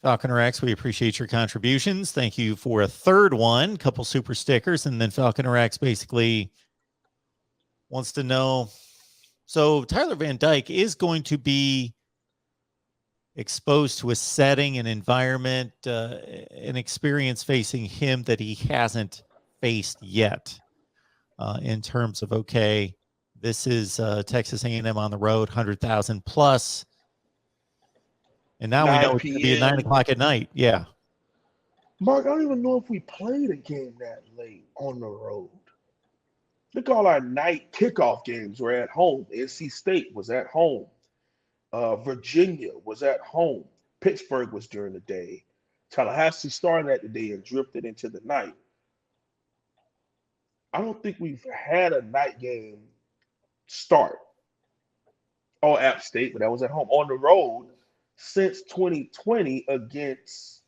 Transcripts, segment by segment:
Falconer X, we appreciate your contributions. Thank you for a third one, couple super stickers, and then Falconer X basically wants to know. So Tyler Van Dyke is going to be exposed to a setting, an environment, an experience facing him that he hasn't faced yet. In terms of, okay, this is Texas A&M on the road, 100,000 plus, and now we know 9 it's going to be at 9 p.m. o'clock at night. Yeah. Mark, I don't even know if we played a game that late on the road. Look, all our night kickoff games were at home. NC State was at home. Virginia was at home. Pittsburgh was during the day. Tallahassee started at the day and drifted into the night. I don't think we've had a night game start. Oh, App State, but that was at home. On the road since 2020 against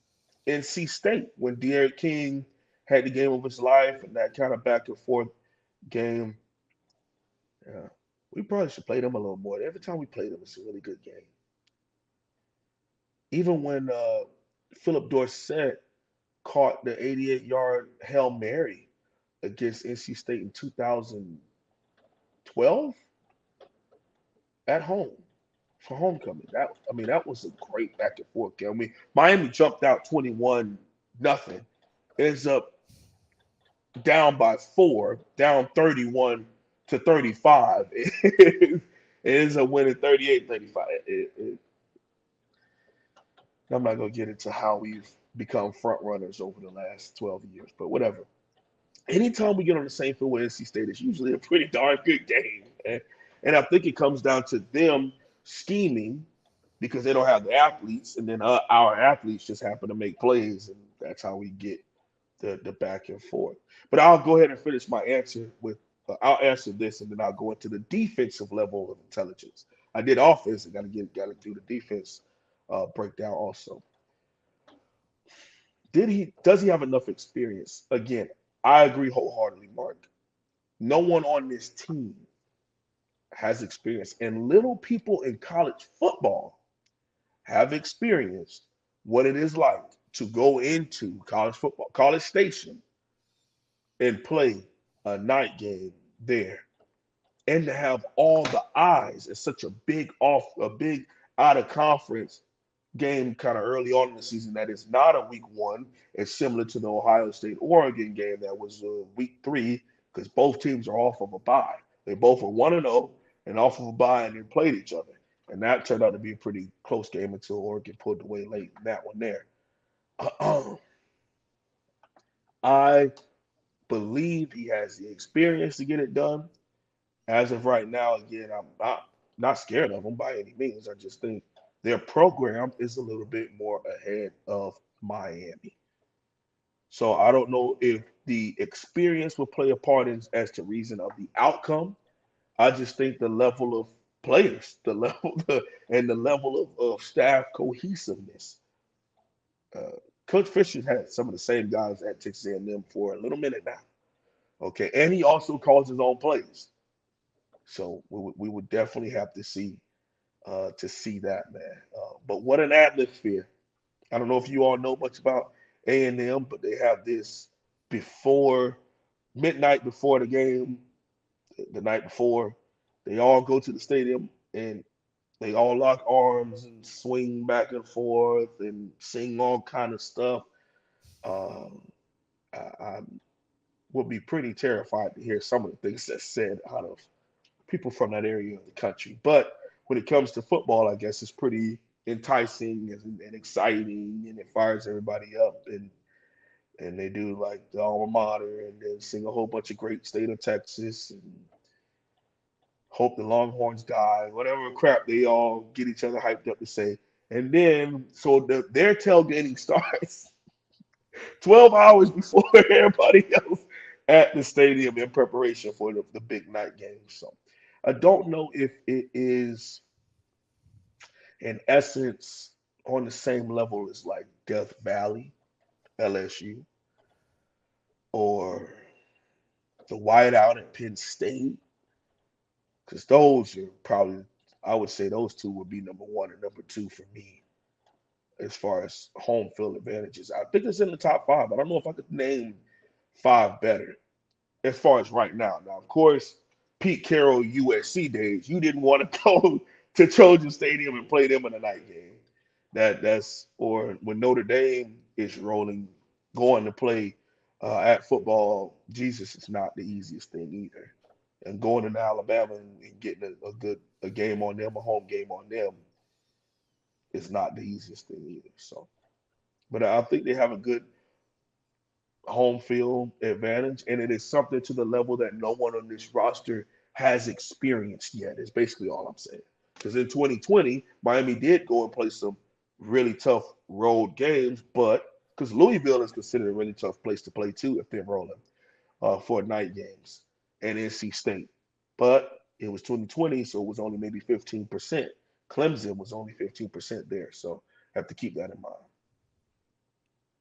NC State when De'Aaron King had the game of his life and that kind of back and forth game. Yeah, we probably should play them a little more. Every time we play them, it's a really good game. Even when Philip Dorsett caught the 88-yard Hail Mary against NC State in 2012 at home for homecoming. That was a great back and forth game. I mean, Miami jumped out 21 nothing, ends up down by 4, down 31 to 35. It ends up winning 38-35. I'm not gonna get into how we've become front runners over the last 12 years, but whatever. Anytime we get on the same field with NC State, it's usually a pretty darn good game. And I think it comes down to them scheming because they don't have the athletes, and then our athletes just happen to make plays, and that's how we get the back and forth. But I'll go ahead and finish my answer with I'll answer this, and then I'll go into the defensive level of intelligence. I did offense, and got to do the defense breakdown also. Does he have enough experience? Again, I agree wholeheartedly, Mark. No one on this team has experience, and little people in college football have experienced what it is like to go into college football, College Station, and play a night game there, and to have all the eyes at such a big out of conference game kind of early on in the season that is not a week one. It's similar to the Ohio State Oregon game that was week 3 because both teams are off of a bye. They both are 1-0 and off of a bye and then played each other. And that turned out to be a pretty close game until Oregon pulled away late in that one there. I believe he has the experience to get it done. As of right now, again, I'm not scared of them by any means. I just think their program is a little bit more ahead of Miami. So I don't know if the experience will play a part as to reason of the outcome. I just think the level of players, and the level of staff cohesiveness. Uh, Coach Fisher's had some of the same guys at Texas A&M for a little minute now. Okay, and he also calls his own plays. So we would definitely have to see that, man. But what an atmosphere! I don't know if you all know much about A&M, but they have this before midnight before the game, the night before. They all go to the stadium and they all lock arms and swing back and forth and sing all kind of stuff. Um, I would be pretty terrified to hear some of the things that's said out of people from that area of the country. But when it comes to football, I guess it's pretty enticing and exciting, and it fires everybody up. And they do like the alma mater, and then sing a whole bunch of great state of Texas, and hope the Longhorns die, whatever crap they all get each other hyped up to say. And then so their tailgating starts 12 hours before everybody else at the stadium in preparation for the big night game. So I don't know if it is in essence on the same level as like Death Valley, LSU, or the whiteout at Penn State, because those are probably, I would say those two would be number 1 and number 2 for me. as far as home field advantages. I think it's in the top five. I don't know if I could name five better as far as right now. Now, of course, Pete Carroll USC days, you didn't want to go to Trojan Stadium and play them in a night game. That's or when Notre Dame is rolling, going to play at football, Jesus is not the easiest thing either. And going into Alabama and getting a game on them, a home game on them, is not the easiest thing either. So, but I think they have a good home field advantage, and it is something to the level that no one on this roster has experienced yet. Is basically all I'm saying. Because in 2020, Miami did go and play some really tough road games, but because Louisville is considered a really tough place to play too if they're rolling for night games, and NC State. But it was 2020, so it was only maybe 15%. Clemson was only 15% there, so have to keep that in mind.